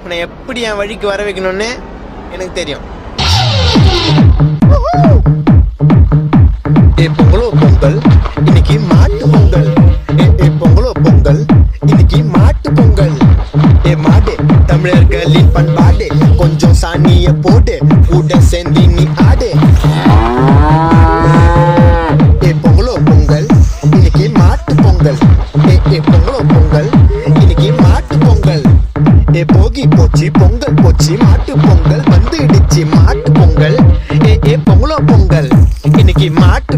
உன்னை எப்படி என் வழிக்கு வர வைக்கணும்னு எனக்கு தெரியும். பொங்கலோ பொங்கல் இன்னைக்கு மாட்டு பொங்கல். பொங்கலோ பொங்கல் இன்னைக்கு மாட்டு பொங்கல். மாடு தமிழர்களின் பண்பாடு, கொஞ்சம் சாணிய போடு, கூட சேர்ந்து நீ ஆடு. பொங்கலோ பொங்கல் இன்னைக்கு மாட்டு பொங்கல். பொங்கலோ பொங்கல் இன்னைக்கு மாட்டு பொங்கல். போகி போச்சு பொங்கல் போச்சு, மாட்டு பொங்கல் வந்துடுச்சு மாட்டு பொங்கல். பொங்கலோ பொங்கல் இன்னைக்கு மாட்டு